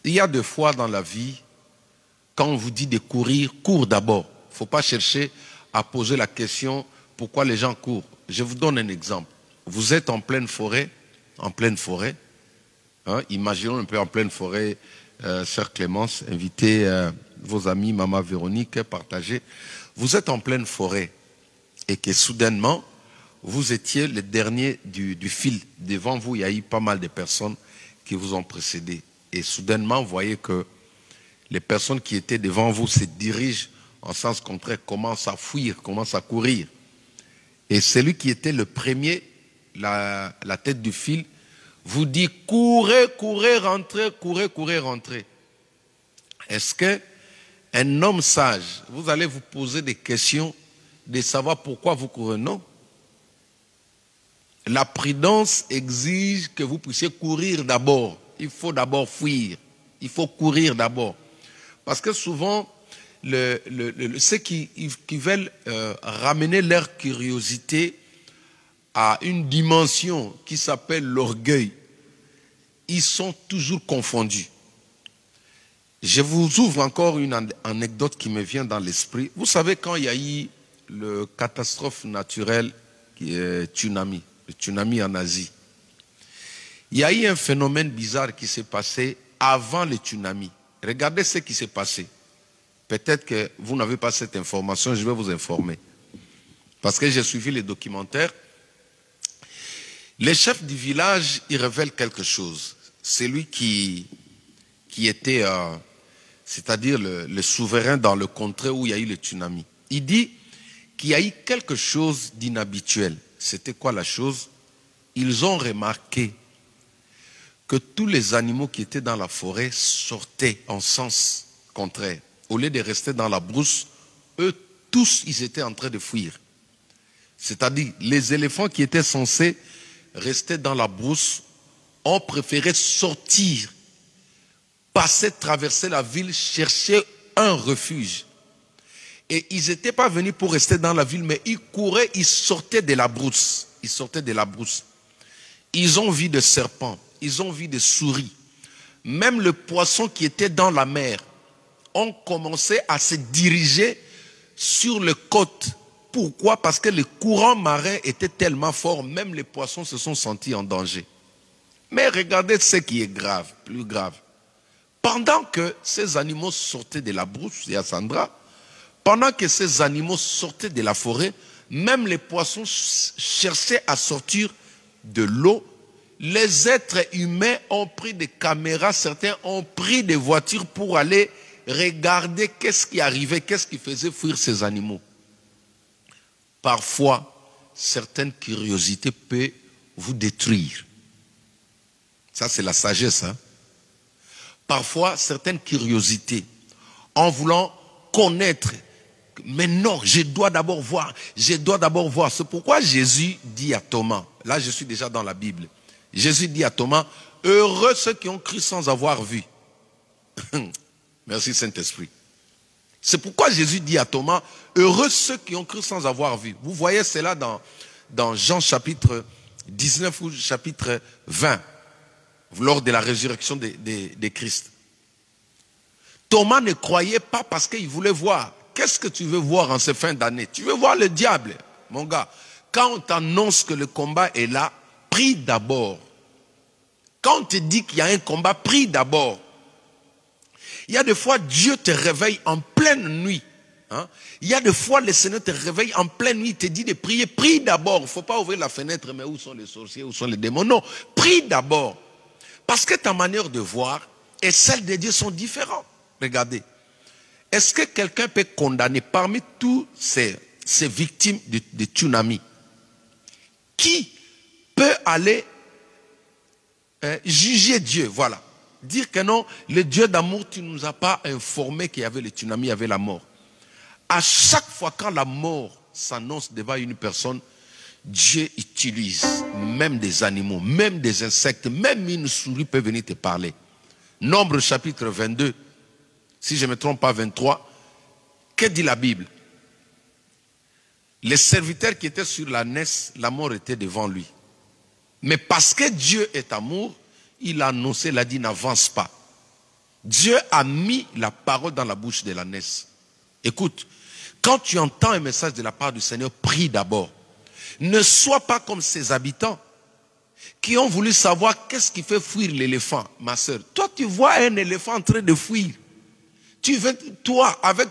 Il y a des fois dans la vie, quand on vous dit de courir, cours d'abord. Il ne faut pas chercher à poser la question pourquoi les gens courent. Je vous donne un exemple. Vous êtes en pleine forêt, hein, imaginons un peu en pleine forêt, sœur Clémence, invitez vos amis, maman Véronique, partagez. Vous êtes en pleine forêt et que soudainement, vous étiez le dernier du fil. Devant vous, il y a eu pas mal de personnes qui vous ont précédé. Et soudainement, vous voyez que les personnes qui étaient devant vous se dirigent en sens contraire, commencent à fuir, commencent à courir. Et celui qui était le premier, la tête du fil, vous dit « Courez, courez, rentrez, courez, courez, rentrez ». Est-ce qu'un homme sage, vous allez vous poser des questions de savoir pourquoi vous courez? Non. La prudence exige que vous puissiez courir d'abord. Il faut d'abord fuir. Il faut courir d'abord. Parce que souvent, ceux qui veulent ramener leur curiosité à une dimension qui s'appelle l'orgueil, ils sont toujours confondus. Je vous ouvre encore une anecdote qui me vient dans l'esprit. Vous savez, quand il y a eu la catastrophe naturelle, le tsunami en Asie, il y a eu un phénomène bizarre qui s'est passé avant le tsunami. Regardez ce qui s'est passé. Peut-être que vous n'avez pas cette information, je vais vous informer. Parce que j'ai suivi les documentaires. Les chefs du village, ils révèlent quelque chose. C'est lui qui était, c'est-à-dire le souverain dans le contrée où il y a eu le tsunami. Il dit qu'il y a eu quelque chose d'inhabituel. C'était quoi la chose? Ils ont remarqué que tous les animaux qui étaient dans la forêt sortaient en sens contraire. Au lieu de rester dans la brousse, eux tous, ils étaient en train de fuir. C'est-à-dire, les éléphants qui étaient censés rester dans la brousse ont préféré sortir, passer, traverser la ville, chercher un refuge. Et ils n'étaient pas venus pour rester dans la ville, mais ils couraient, ils sortaient de la brousse. Ils sortaient de la brousse. Ils ont vu des serpents, ils ont vu des souris. Même le poisson qui était dans la mer ont commencé à se diriger sur les côtes. Pourquoi? Parce que le courant marin était tellement fort, même les poissons se sont sentis en danger. Mais regardez ce qui est grave, plus grave. Pendant que ces animaux sortaient de la brousse, il y a Sandra, pendant que ces animaux sortaient de la forêt, même les poissons cherchaient à sortir de l'eau. Les êtres humains ont pris des caméras, certains ont pris des voitures pour aller regarder qu'est-ce qui arrivait, qu'est-ce qui faisait fuir ces animaux. Parfois, certaines curiosités peuvent vous détruire. Ça, c'est la sagesse. Hein? Parfois, certaines curiosités, en voulant connaître, mais non, je dois d'abord voir, je dois d'abord voir. C'est pourquoi Jésus dit à Thomas, là je suis déjà dans la Bible, Jésus dit à Thomas, heureux ceux qui ont cru sans avoir vu. Merci Saint-Esprit. C'est pourquoi Jésus dit à Thomas, heureux ceux qui ont cru sans avoir vu. Vous voyez cela dans Jean chapitre 19 ou chapitre 20, lors de la résurrection de Christ. Thomas ne croyait pas parce qu'il voulait voir. Qu'est-ce que tu veux voir en ces fins d'année? Tu veux voir le diable, mon gars. Quand on t'annonce que le combat est là, prie d'abord. Quand on te dit qu'il y a un combat, prie d'abord. Il y a des fois, Dieu te réveille en pleine nuit. Hein? Il y a des fois, le Seigneur te réveille en pleine nuit, te dit de prier. Prie d'abord. Il ne faut pas ouvrir la fenêtre, mais où sont les sorciers, où sont les démons? Non, prie d'abord. Parce que ta manière de voir et celle de Dieu sont différentes. Regardez. Est-ce que quelqu'un peut condamner parmi tous ces victimes de tsunami? Qui peut aller juger Dieu? Voilà. Dire que non, le Dieu d'amour, tu ne nous as pas informé qu'il y avait le tsunami, il y avait la mort. À chaque fois quand la mort s'annonce devant une personne, Dieu utilise même des animaux, même des insectes, même une souris peut venir te parler. Nombre chapitre 22, si je ne me trompe pas 23, que dit la Bible? Les serviteurs qui étaient sur la naisse, la mort était devant lui. Mais parce que Dieu est amour, il a annoncé, il a dit n'avance pas. Dieu a mis la parole dans la bouche de l'ânesse. Écoute, quand tu entends un message de la part du Seigneur, prie d'abord. Ne sois pas comme ces habitants qui ont voulu savoir qu'est-ce qui fait fuir l'éléphant, ma soeur. Toi, tu vois un éléphant en train de fuir. Tu veux, toi, avec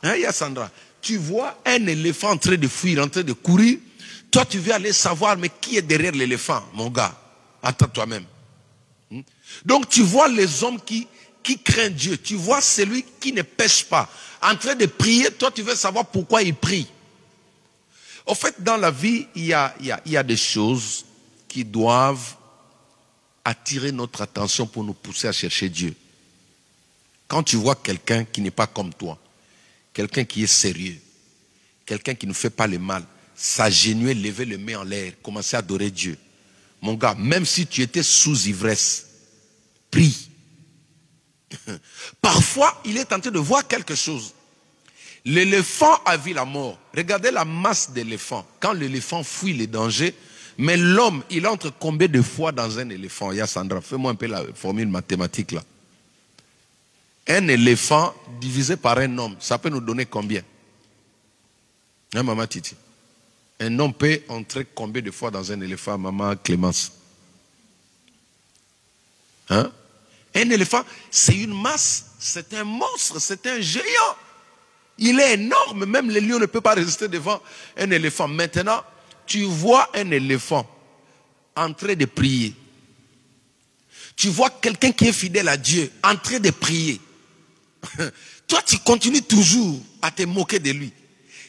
Yassandra, tu vois un éléphant en train de fuir, en train de courir. Toi, tu veux aller savoir, mais qui est derrière l'éléphant, mon gars? Attends toi-même. Donc, tu vois les hommes qui craignent Dieu. Tu vois celui qui ne pêche pas. En train de prier, toi, tu veux savoir pourquoi il prie. En fait, dans la vie, il y a des choses qui doivent attirer notre attention pour nous pousser à chercher Dieu. Quand tu vois quelqu'un qui n'est pas comme toi, quelqu'un qui est sérieux, quelqu'un qui ne fait pas le mal, s'agenouiller, lever les mains en l'air, commencer à adorer Dieu. Mon gars, même si tu étais sous ivresse, prie. Parfois, il est tenté de voir quelque chose. L'éléphant a vu la mort. Regardez la masse d'éléphants. Quand l'éléphant fuit les dangers, mais l'homme, il entre combien de fois dans un éléphant? Yassandra, fais-moi un peu la formule mathématique là. Un éléphant divisé par un homme, ça peut nous donner combien? Hein, maman Titi? Un homme peut entrer combien de fois dans un éléphant, maman Clémence? Hein? Un éléphant, c'est une masse, c'est un monstre, c'est un géant. Il est énorme, même les lions ne peuvent pas résister devant un éléphant. Maintenant, tu vois un éléphant en train de prier. Tu vois quelqu'un qui est fidèle à Dieu en train de prier. Toi, tu continues toujours à te moquer de lui.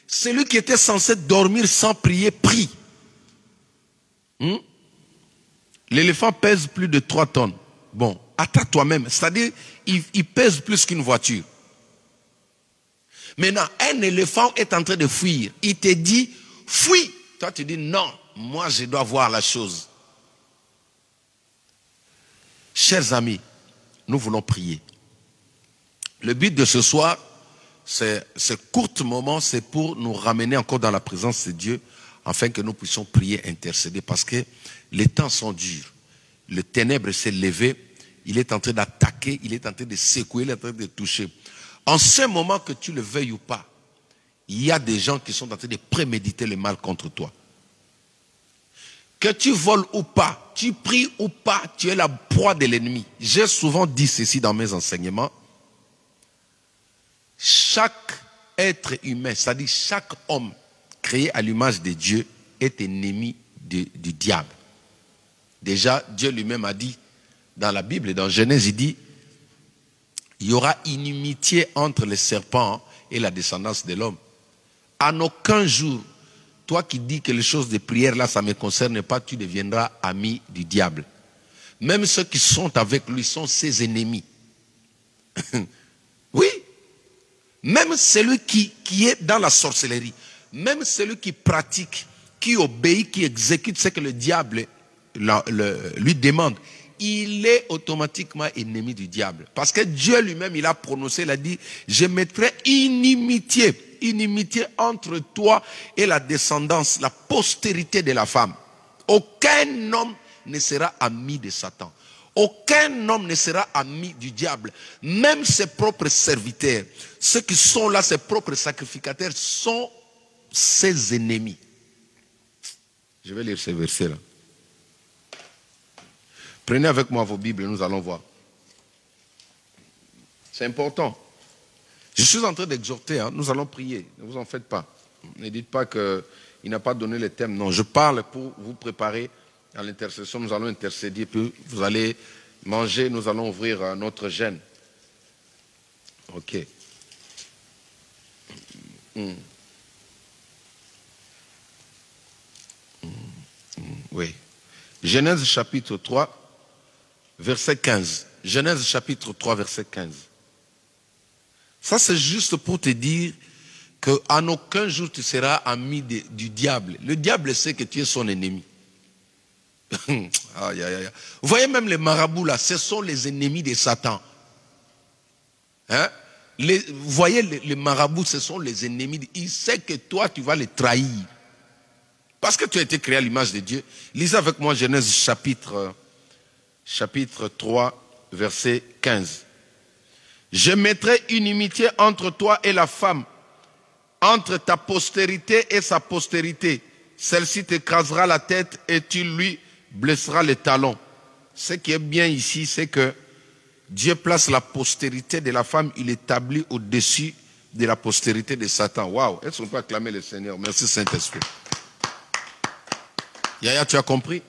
Celui qui était censé dormir sans prier, prie. L'éléphant pèse plus de 3 tonnes. Bon, attends toi-même. C'est-à-dire, il pèse plus qu'une voiture. Maintenant, un éléphant est en train de fuir. Il te dit, fuis. Toi, tu dis, non, moi, je dois voir la chose. Chers amis, nous voulons prier. Le but de ce soir, ce court moment, c'est pour nous ramener encore dans la présence de Dieu, afin que nous puissions prier, intercéder, parce que les temps sont durs. Le ténèbre s'est levé, il est en train d'attaquer, il est en train de secouer, il est en train de toucher. En ce moment, que tu le veuilles ou pas, il y a des gens qui sont en train de préméditer le mal contre toi. Que tu voles ou pas, tu pries ou pas, tu es la proie de l'ennemi. J'ai souvent dit ceci dans mes enseignements. Chaque être humain, c'est-à-dire chaque homme créé à l'image de Dieu est ennemi du diable. Déjà, Dieu lui-même a dit dans la Bible, dans Genèse, il dit, il y aura inimitié entre les serpents et la descendance de l'homme. En aucun jour, toi qui dis que les choses de prière là, ça ne me concerne pas, tu deviendras ami du diable. Même ceux qui sont avec lui sont ses ennemis. Oui. Même celui qui est dans la sorcellerie, même celui qui pratique, qui obéit, qui exécute ce que le diable lui demande, il est automatiquement ennemi du diable. Parce que Dieu lui-même, il a prononcé, il a dit, je mettrai inimitié entre toi et la descendance, la postérité de la femme. Aucun homme ne sera ami de Satan. Aucun homme ne sera ami du diable. Même ses propres serviteurs, ceux qui sont là, ses propres sacrificateurs, sont ses ennemis. Je vais lire ce verset-là. Prenez avec moi vos Bibles, nous allons voir. C'est important. Je suis en train d'exhorter, hein, nous allons prier, ne vous en faites pas. Ne dites pas qu'il n'a pas donné le thème. Non, je parle pour vous préparer à l'intercession. Nous allons intercéder, puis vous allez manger, nous allons ouvrir notre jeûne. Ok. Oui. Genèse chapitre 3. Verset 15. Genèse chapitre 3, verset 15. Ça, c'est juste pour te dire qu'en aucun jour tu seras ami du diable. Le diable sait que tu es son ennemi. Aïe, aïe, aïe. Vous voyez même les marabouts là, ce sont les ennemis de Satan. Hein? Vous voyez les marabouts, ce sont les ennemis. Il sait que toi, tu vas les trahir. Parce que tu as été créé à l'image de Dieu. Lisez avec moi Genèse chapitre 3, verset 15. Je mettrai inimitié entre toi et la femme, entre ta postérité et sa postérité. Celle-ci t'écrasera la tête et tu lui blesseras les talons. Ce qui est bien ici, c'est que Dieu place la postérité de la femme, il établit au-dessus de la postérité de Satan. Waouh! Est-ce qu'on peut acclamer le Seigneur? Merci Saint-Esprit. Yaya, tu as compris?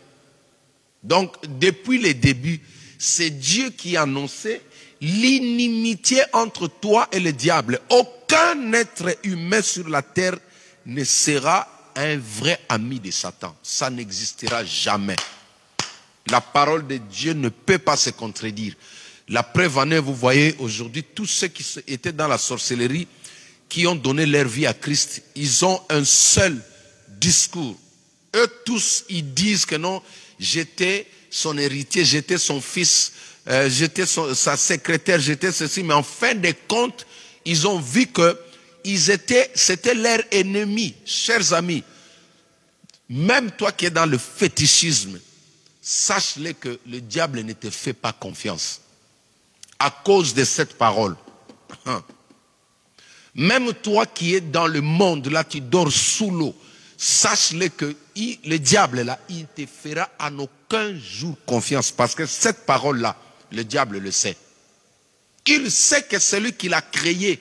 Donc, depuis le début, c'est Dieu qui a annoncé l'inimitié entre toi et le diable. Aucun être humain sur la terre ne sera un vrai ami de Satan. Ça n'existera jamais. La parole de Dieu ne peut pas se contredire. La preuve en est, vous voyez aujourd'hui, tous ceux qui étaient dans la sorcellerie, qui ont donné leur vie à Christ, ils ont un seul discours. Eux tous, ils disent que non, j'étais son héritier, j'étais son fils, j'étais sa secrétaire, j'étais ceci. Mais en fin de compte, ils ont vu que c'était leur ennemi. Chers amis, même toi qui es dans le fétichisme, sache-le que le diable ne te fait pas confiance. À cause de cette parole. Même toi qui es dans le monde, là tu dors sous l'eau, sache-le que le diable là, il ne te fera en aucun jour confiance. Parce que cette parole-là, le diable le sait. Il sait que celui qui l'a créé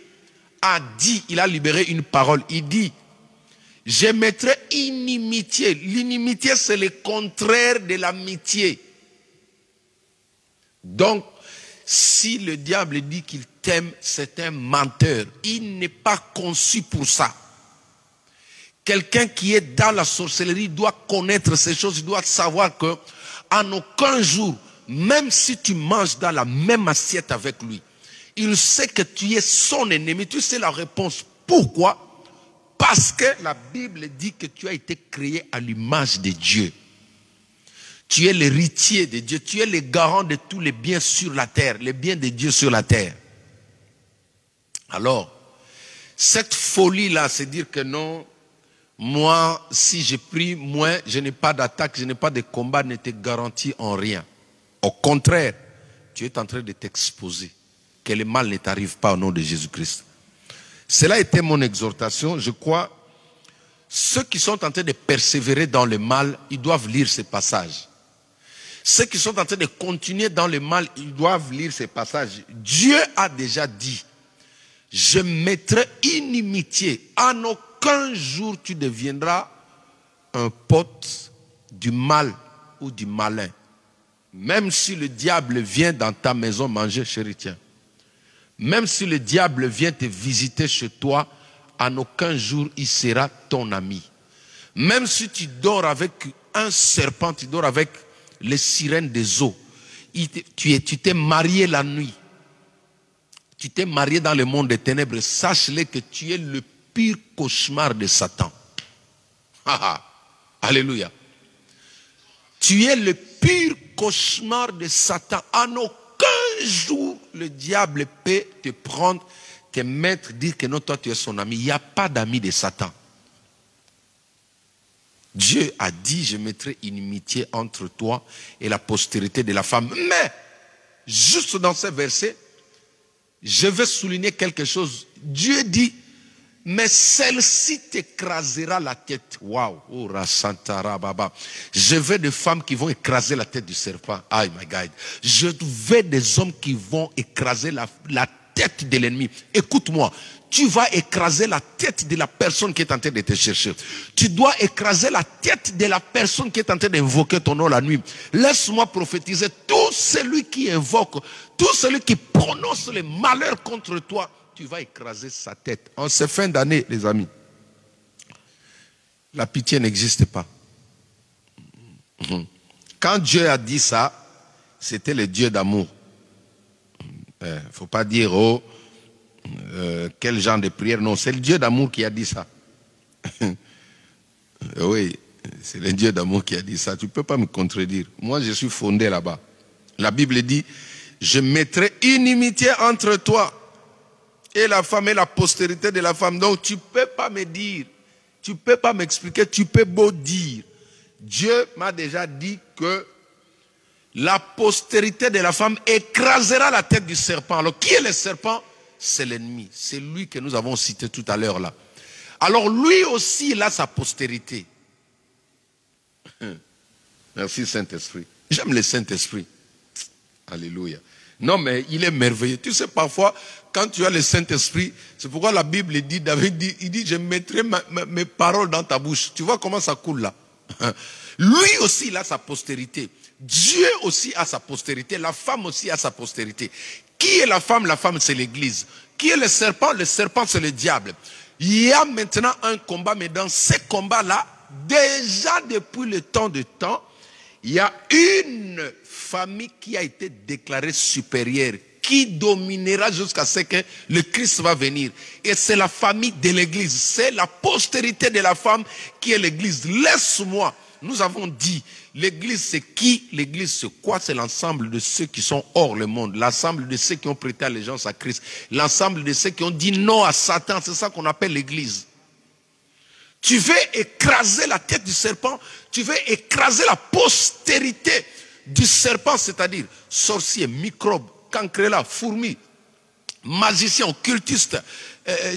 a dit, il a libéré une parole. Il dit, je mettrai inimitié. L'inimitié, c'est le contraire de l'amitié. Donc, si le diable dit qu'il t'aime, c'est un menteur. Il n'est pas conçu pour ça. Quelqu'un qui est dans la sorcellerie doit connaître ces choses. Il doit savoir que en aucun jour, même si tu manges dans la même assiette avec lui, il sait que tu es son ennemi. Tu sais la réponse. Pourquoi? Parce que la Bible dit que tu as été créé à l'image de Dieu. Tu es l'héritier de Dieu. Tu es le garant de tous les biens sur la terre. Les biens de Dieu sur la terre. Alors, cette folie-là, c'est dire que non, moi, si je prie moins, je n'ai pas d'attaque, je n'ai pas de combat, ne te garantit en rien. Au contraire, tu es en train de t'exposer. Que le mal ne t'arrive pas au nom de Jésus-Christ. Cela était mon exhortation. Je crois, ceux qui sont en train de persévérer dans le mal, ils doivent lire ces passages. Ceux qui sont en train de continuer dans le mal, ils doivent lire ces passages. Dieu a déjà dit, je mettrai inimitié. En aucun jour tu deviendras un pote du mal ou du malin. Même si le diable vient dans ta maison manger, chéri, tiens. Même si le diable vient te visiter chez toi, en aucun jour il sera ton ami. Même si tu dors avec un serpent, tu dors avec les sirènes des eaux. Tu t'es marié la nuit. Tu t'es marié dans le monde des ténèbres. Sache-le que tu es le pire cauchemar de Satan. Alléluia. Tu es le pire cauchemar de Satan. En aucun jour, le diable peut te prendre, te mettre, dire que non, toi tu es son ami. Il n'y a pas d'ami de Satan. Dieu a dit, je mettrai inimitié entre toi et la postérité de la femme. Mais, juste dans ce verset, je vais souligner quelque chose. Dieu dit, mais celle-ci t'écrasera la tête. Waouh, oh Rasantara Baba. Je veux des femmes qui vont écraser la tête du serpent. Oh my God. Je veux des hommes qui vont écraser la tête de l'ennemi. Écoute-moi. Tu vas écraser la tête de la personne qui est en train de te chercher. Tu dois écraser la tête de la personne qui est en train d'invoquer ton nom la nuit. Laisse-moi prophétiser. Tout celui qui invoque, tout celui qui prononce le malheur contre toi, tu vas écraser sa tête. En ces fins d'année, les amis, la pitié n'existe pas. Quand Dieu a dit ça, c'était le Dieu d'amour. Il ne faut pas dire, oh, quel genre de prière. Non, c'est le Dieu d'amour qui a dit ça. Oui, c'est le Dieu d'amour qui a dit ça. Tu ne peux pas me contredire. Moi, je suis fondé là-bas. La Bible dit, je mettrai inimitié entre toi et la femme et la postérité de la femme. Donc, tu ne peux pas me dire, tu ne peux pas m'expliquer, tu peux beau dire. Dieu m'a déjà dit que la postérité de la femme écrasera la tête du serpent. Alors, qui est le serpent? C'est l'ennemi. C'est lui que nous avons cité tout à l'heure là. Alors, lui aussi, il a sa postérité. Merci Saint-Esprit. J'aime le Saint-Esprit. Alléluia. Non, mais il est merveilleux. Tu sais, parfois, quand tu as le Saint-Esprit, c'est pourquoi la Bible dit, David dit, il dit, je mettrai mes paroles dans ta bouche. Tu vois comment ça coule là? Lui aussi, il a sa postérité. Dieu aussi a sa postérité. La femme aussi a sa postérité. Qui est la femme? La femme, c'est l'Église. Qui est le serpent? Le serpent, c'est le diable. Il y a maintenant un combat, mais dans ces combats-là, déjà depuis le temps de temps, il y a une famille qui a été déclarée supérieure, qui dominera jusqu'à ce que le Christ va venir. Et c'est la famille de l'Église. C'est la postérité de la femme qui est l'Église. Laisse-moi. Nous avons dit, l'Église c'est qui? L'Église c'est quoi? C'est l'ensemble de ceux qui sont hors le monde. L'ensemble de ceux qui ont prêté allégeance à Christ. L'ensemble de ceux qui ont dit non à Satan. C'est ça qu'on appelle l'Église. Tu veux écraser la tête du serpent, tu veux écraser la postérité du serpent, c'est-à-dire sorcier, microbe, cancréla, fourmi, magicien, occultiste,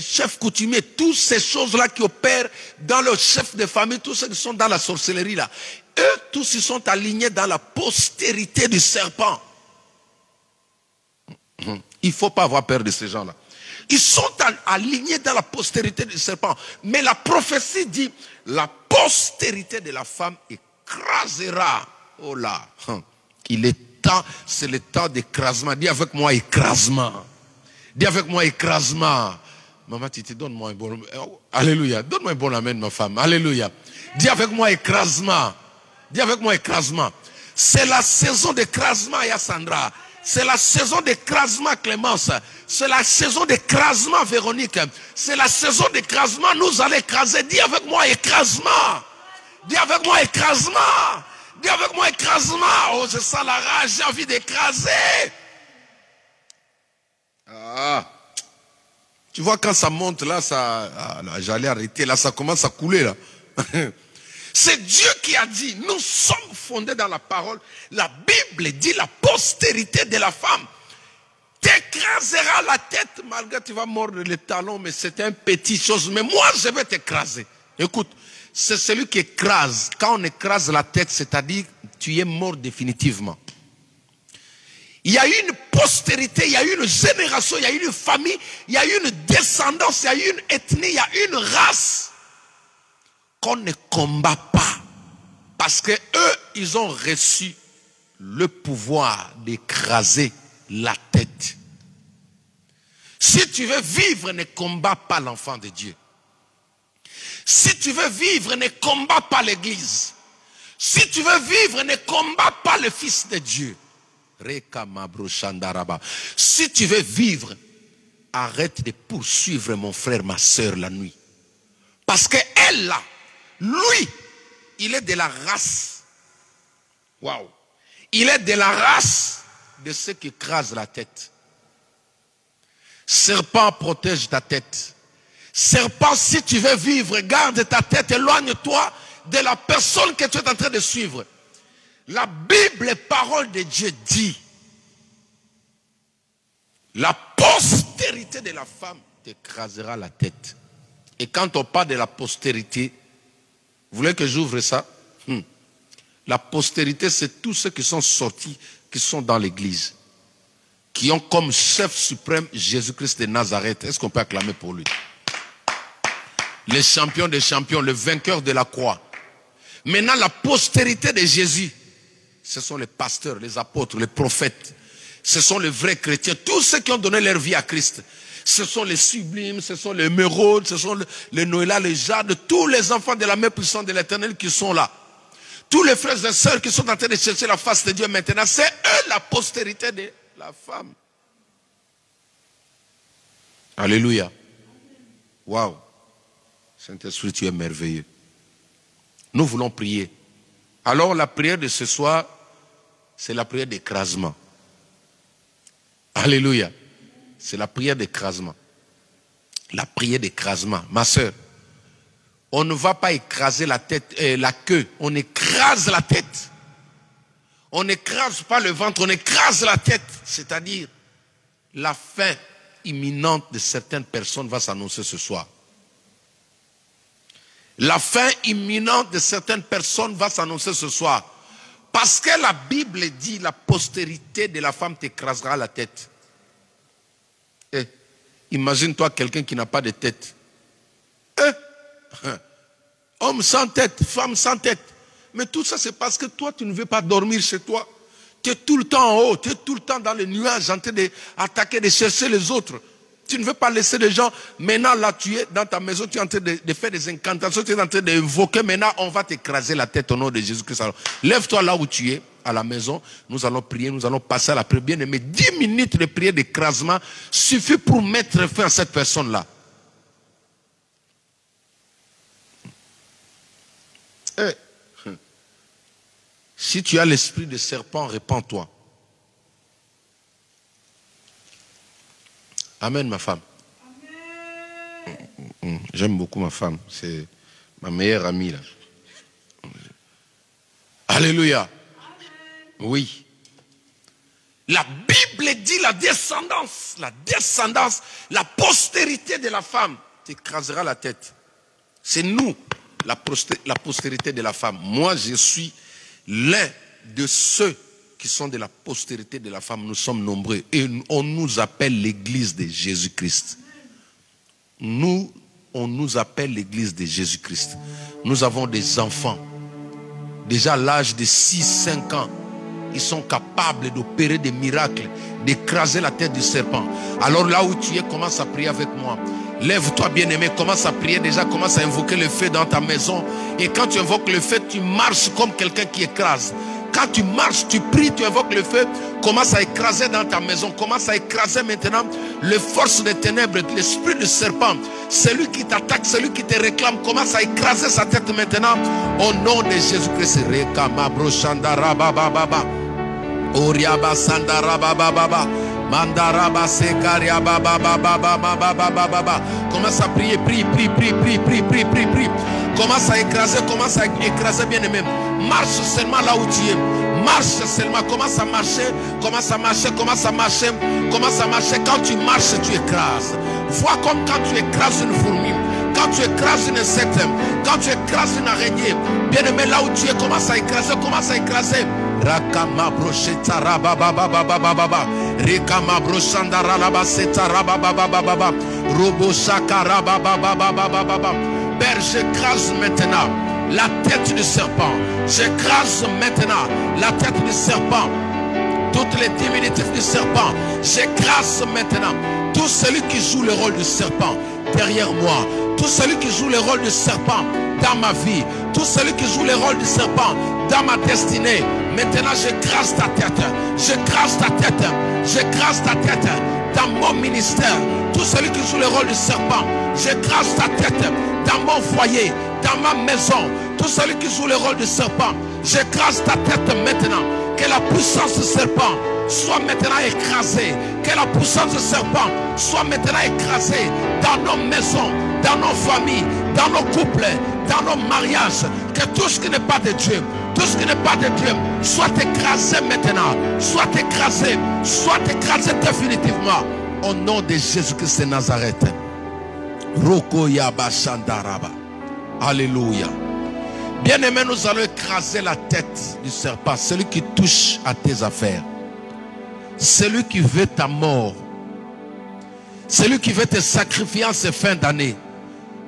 chef coutumier, toutes ces choses-là qui opèrent dans le chef de famille, tous ceux qui sont dans la sorcellerie là, eux tous ils sont alignés dans la postérité du serpent. Il ne faut pas avoir peur de ces gens-là. Ils sont alignés dans la postérité du serpent. Mais la prophétie dit, la postérité de la femme écrasera. Oh là, il est temps, c'est le temps d'écrasement. Dis avec moi écrasement. Dis avec moi écrasement. Maman Titi, donne-moi un bon... Alléluia. Donne-moi un bon amen, ma femme. Alléluia. Dis avec moi écrasement. Dis avec moi écrasement. C'est la saison d'écrasement, Yassandra. C'est la saison d'écrasement, Clémence. C'est la saison d'écrasement, Véronique. C'est la saison d'écrasement. Nous allons écraser. Dis avec moi écrasement. Dis avec moi écrasement. Dis avec moi écrasement. Oh, je sens la rage. J'ai envie d'écraser. Ah. Tu vois, quand ça monte là, ça. Ah, j'allais arrêter. Là, ça commence à couler là. C'est Dieu qui a dit, nous sommes fondés dans la parole. La Bible dit, la postérité de la femme t'écrasera la tête, malgré que tu vas mordre les talons, mais c'est un petit chose. Mais moi, je vais t'écraser. Écoute, c'est celui qui écrase. Quand on écrase la tête, c'est-à-dire, tu es mort définitivement. Il y a une postérité, il y a une génération, il y a une famille, il y a une descendance, il y a une ethnie, il y a une race qu'on ne combat pas. Parce que eux, ils ont reçu le pouvoir d'écraser la tête. Si tu veux vivre, ne combat pas l'enfant de Dieu. Si tu veux vivre, ne combat pas l'église. Si tu veux vivre, ne combat pas le fils de Dieu. Si tu veux vivre, arrête de poursuivre mon frère, ma soeur la nuit. Parce que elle là, lui, il est de la race. Waouh. Il est de la race de ceux qui écrasent la tête. Serpent, protège ta tête. Serpent, si tu veux vivre, garde ta tête, éloigne-toi de la personne que tu es en train de suivre. La Bible, parole de Dieu dit, la postérité de la femme t'écrasera la tête. Et quand on parle de la postérité, vous voulez que j'ouvre ça? La postérité, c'est tous ceux qui sont sortis, qui sont dans l'église, qui ont comme chef suprême Jésus-Christ de Nazareth. Est-ce qu'on peut acclamer pour lui? Les champions des champions, le vainqueur de la croix. Maintenant, la postérité de Jésus, ce sont les pasteurs, les apôtres, les prophètes. Ce sont les vrais chrétiens, tous ceux qui ont donné leur vie à Christ. Ce sont les sublimes, ce sont les émeraudes, ce sont les Noéla, les Jades, tous les enfants de la main puissante de l'Éternel qui sont là. Tous les frères et sœurs qui sont en train de chercher la face de Dieu maintenant, c'est eux la postérité de la femme. Alléluia. Waouh. Saint-Esprit, tu es merveilleux. Nous voulons prier. Alors la prière de ce soir, c'est la prière d'écrasement. Alléluia. C'est la prière d'écrasement. La prière d'écrasement. Ma soeur, on ne va pas écraser la tête, la queue. On écrase la tête. On n'écrase pas le ventre, on écrase la tête. C'est-à-dire, la fin imminente de certaines personnes va s'annoncer ce soir. La fin imminente de certaines personnes va s'annoncer ce soir. Parce que la Bible dit, la postérité de la femme t'écrasera la tête. Imagine-toi quelqu'un qui n'a pas de tête. Homme sans tête, femme sans tête. Mais tout ça, c'est parce que toi, tu ne veux pas dormir chez toi. Tu es tout le temps en haut, tu es tout le temps dans les nuages, en train d'attaquer, de chercher les autres. Tu ne veux pas laisser les gens. Maintenant, là, tu es dans ta maison, tu es en train de faire des incantations, tu es en train d'invoquer. Maintenant, on va t'écraser la tête au nom de Jésus-Christ. Lève-toi là où tu es, à la maison. Nous allons prier, nous allons passer à la prière. Bien aimé, 10 minutes de prière d'écrasement suffit pour mettre fin à cette personne-là. Si tu as l'esprit de serpent, répands-toi. Amen, ma femme. J'aime beaucoup ma femme. C'est ma meilleure amie, là. Alléluia. Amen. Oui. La Bible dit la descendance, la postérité de la femme t'écrasera la tête. C'est nous, la postérité de la femme. Moi, je suis l'un de ceux qui sont de la postérité de la femme. Nous sommes nombreux et on nous appelle l'église de Jésus-Christ. On nous appelle l'église de Jésus-Christ. Nous avons des enfants, déjà à l'âge de 6-5 ans. Ils sont capables d'opérer des miracles, d'écraser la tête du serpent. Alors là où tu es, commence à prier avec moi. Lève-toi bien-aimé, commence à prier déjà, commence à invoquer le feu dans ta maison. Et quand tu invoques le feu, tu marches comme quelqu'un qui écrase. Quand tu marches, tu pries, tu invoques le feu, commence à écraser dans ta maison. Commence à écraser maintenant les forces des ténèbres, l'esprit du serpent. Celui qui t'attaque, celui qui te réclame, commence à écraser sa tête maintenant. Au nom de Jésus-Christ. Oriaba Sandara Baba. Mandaraba Sekaria Baba Baba. Commence à prier, prie. Commence à écraser bien aimé. Marche seulement là où tu es. Marche seulement, commence à marcher. Quand tu marches, tu écrases. Vois comme quand tu écrases une fourmi, quand tu écrases une insecte, quand tu écrases une araignée. Bien aimé, là où tu es, commence à écraser. Rakama brocheta rababababababa. Rekama brochandara labaseta rabababababa. Robo shakara babababababa. Père, j'écrase maintenant la tête du serpent. J'écrase maintenant la tête du serpent. Toutes les diminutifs du serpent. J'écrase maintenant tout celui qui joue le rôle du serpent derrière moi. Tout celui qui joue le rôle du serpent dans ma vie. Tout celui qui joue le rôle du serpent dans ma destinée. Maintenant, j'écrase ta tête. J'écrase ta tête dans mon ministère. Tout celui qui joue le rôle du serpent, j'écrase ta tête dans mon foyer, dans ma maison. Tout celui qui joue le rôle du serpent, j'écrase ta tête maintenant. Que la puissance du serpent soit maintenant écrasée. Que la puissance du serpent soit maintenant écrasée dans nos maisons, dans nos familles, dans nos couples, dans nos mariages. Que tout ce qui n'est pas de Dieu, tout ce qui n'est pas de Dieu, soit écrasé maintenant. Soit écrasé définitivement. Au nom de Jésus-Christ de Nazareth. Alléluia. Bien-aimé, nous allons écraser la tête du serpent, celui qui touche à tes affaires, celui qui veut ta mort, celui qui veut te sacrifier en ces fins d'année.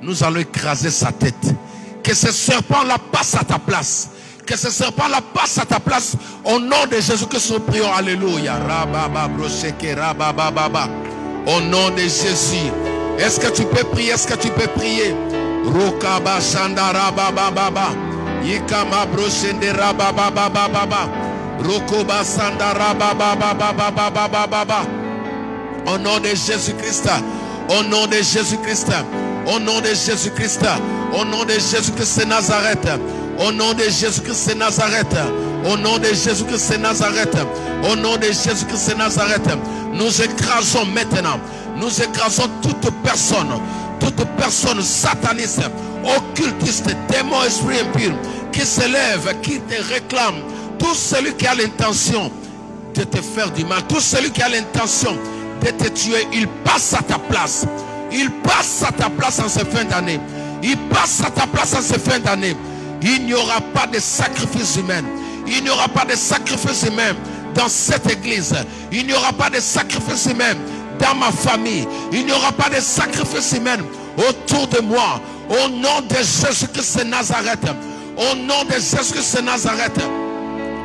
Nous allons écraser sa tête. Que ce serpent-là passe à ta place. Que ce serpent-là passe à ta place. Au nom de Jésus-Christ, nous prions. Alléluia. Au nom de Jésus. Est-ce que tu peux prier? Est-ce que tu peux prier? Rokaba Shandara Baba Baba. Yikama Broshendera Baba Baba Baba. Rokoba Sandara Baba Baba Baba Baba. Au nom de Jésus-Christ. Au nom de Jésus-Christ. Au nom de Jésus-Christ. Au nom de Jésus-Christ de Nazareth. Au nom de Jésus-Christ de Nazareth. Au nom de Jésus-Christ de Nazareth. Au nom de Jésus-Christ de Nazareth. Nous écrasons maintenant. Nous écrasons toute personne sataniste, occultiste, démon, esprit impur qui s'élève, qui te réclame. tout celui qui a l'intention de te faire du mal, tout celui qui a l'intention de te tuer, il passe à ta place. Il passe à ta place en cette fin d'année. Il passe à ta place en cette fin d'année. Il n'y aura pas de sacrifice humain. Il n'y aura pas de sacrifice humain dans cette église. Il n'y aura pas de sacrifice humain dans ma famille. Il n'y aura pas de sacrifice humain autour de moi. Au nom de Jésus-Christ de Nazareth. Au nom de Jésus-Christ de Nazareth.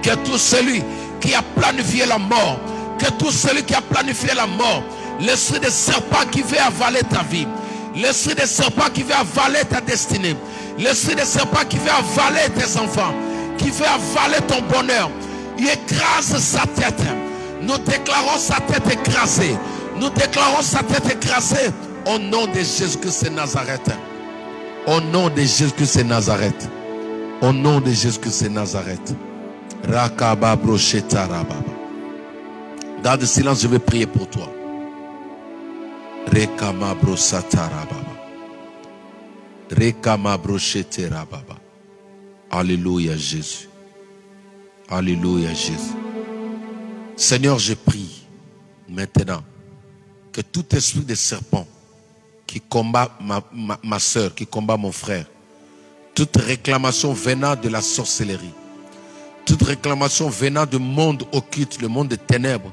Que tout celui qui a planifié la mort, que tout celui qui a planifié la mort, l'esprit de serpent qui veut avaler ta vie, l'esprit de serpent qui veut avaler ta destinée, l'esprit de serpent qui veut avaler tes enfants, qui veut avaler ton bonheur, il écrase sa tête. Nous déclarons sa tête écrasée. Nous déclarons sa tête écrasée au nom de Jésus-Christ de Nazareth. Au nom de Jésus-Christ de Nazareth. Au nom de Jésus-Christ de Nazareth. Rakaba brocheta rababa. Dans le silence, je vais prier pour toi. Rekama brosata rababa. Rekama brochete rababa. Alléluia Jésus. Alléluia Jésus. Seigneur, je prie maintenant que tout esprit de serpent qui combat ma soeur, qui combat mon frère, toute réclamation venant de la sorcellerie, toute réclamation venant du monde occulte, le monde des ténèbres,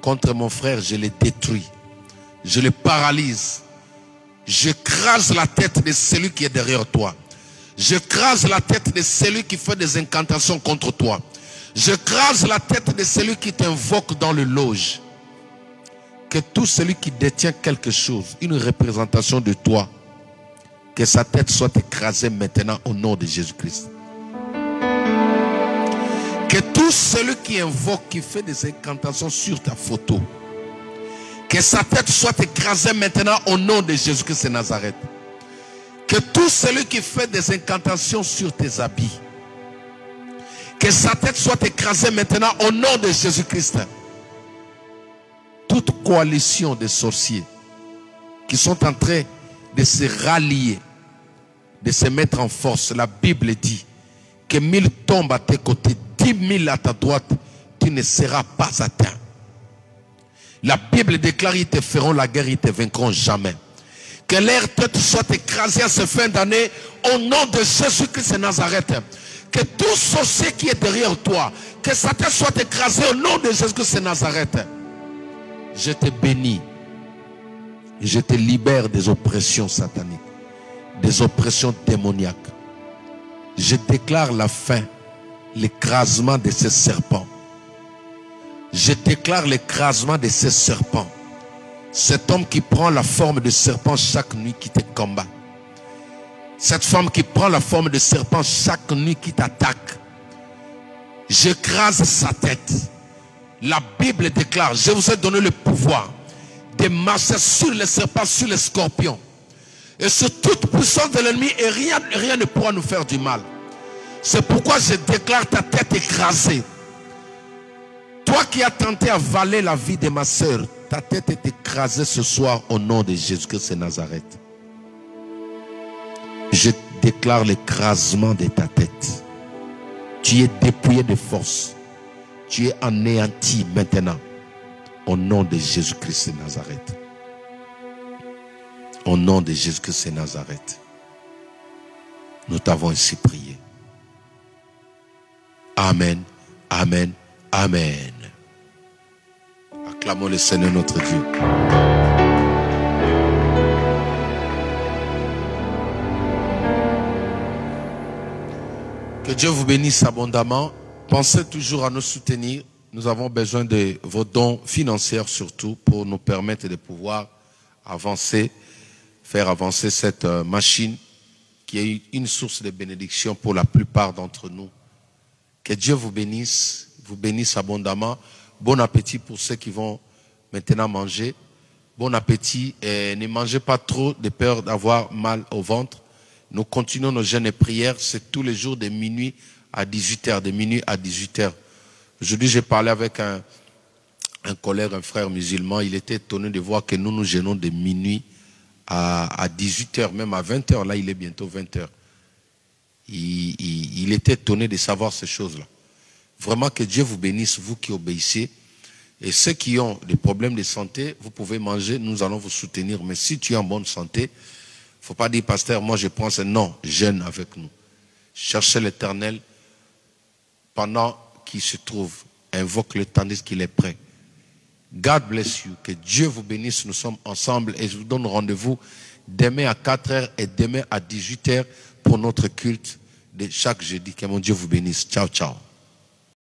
contre mon frère, je les détruis. Je les paralyse. J'écrase la tête de celui qui est derrière toi. J'écrase la tête de celui qui fait des incantations contre toi. J'écrase la tête de celui qui t'invoque dans le loge. Que tout celui qui détient quelque chose, une représentation de toi, que sa tête soit écrasée maintenant au nom de Jésus-Christ. Que tout celui qui invoque, qui fait des incantations sur ta photo, que sa tête soit écrasée maintenant au nom de Jésus-Christ de Nazareth. Que tout celui qui fait des incantations sur tes habits, que sa tête soit écrasée maintenant au nom de Jésus-Christ. Toute coalition de sorciers qui sont en train de se rallier, de se mettre en force. La Bible dit que 1000 tombent à tes côtés, 10 000 à ta droite, tu ne seras pas atteint. La Bible déclare, ils te feront la guerre, ils ne te vaincront jamais. Que leur tête soit écrasée à ce fin d'année au nom de Jésus-Christ de Nazareth. Que tout sorcier qui est derrière toi, que sa tête soit écrasée au nom de Jésus-Christ de Nazareth. Je te bénis. Je te libère des oppressions sataniques, des oppressions démoniaques. Je déclare la fin, l'écrasement de ces serpents. Je déclare l'écrasement de ces serpents. Cet homme qui prend la forme de serpent chaque nuit qui te combat. Cette femme qui prend la forme de serpent chaque nuit qui t'attaque. J'écrase sa tête. La Bible déclare, je vous ai donné le pouvoir de marcher sur les serpents, sur les scorpions. Et sur toute puissance de l'ennemi, et rien ne pourra nous faire du mal. C'est pourquoi je déclare ta tête écrasée. Toi qui as tenté à avaler la vie de ma soeur, ta tête est écrasée ce soir au nom de Jésus-Christ de Nazareth. Je déclare l'écrasement de ta tête. Tu es dépouillé de force. Tu es anéanti maintenant au nom de Jésus-Christ de Nazareth. Au nom de Jésus-Christ de Nazareth. Nous t'avons ainsi prié. Amen, amen, amen. Acclamons le Seigneur notre Dieu. Que Dieu vous bénisse abondamment. Pensez toujours à nous soutenir. Nous avons besoin de vos dons financiers surtout pour nous permettre de pouvoir avancer, faire avancer cette machine qui est une source de bénédiction pour la plupart d'entre nous. Que Dieu vous bénisse abondamment. Bon appétit pour ceux qui vont maintenant manger. Bon appétit et ne mangez pas trop de peur d'avoir mal au ventre. Nous continuons nos jeûnes et prières. C'est tous les jours de minuit à 18h, de minuit à 18h. Aujourd'hui, j'ai parlé avec un collègue, un frère musulman. Il était étonné de voir que nous jeûnons de minuit à 18h, même à 20h. Là, il est bientôt 20h. Il était étonné de savoir ces choses-là. Vraiment que Dieu vous bénisse, vous qui obéissez. Et ceux qui ont des problèmes de santé, vous pouvez manger, nous allons vous soutenir. Mais si tu es en bonne santé, il ne faut pas dire, pasteur, moi je pense, non, jeûne avec nous. Cherchez l'Éternel pendant qu'il se trouve. Invoque-le tandis qu'il est prêt. God bless you. Que Dieu vous bénisse. Nous sommes ensemble et je vous donne rendez-vous demain à 4h et demain à 18h pour notre culte de chaque jeudi. Que mon Dieu vous bénisse. Ciao, ciao.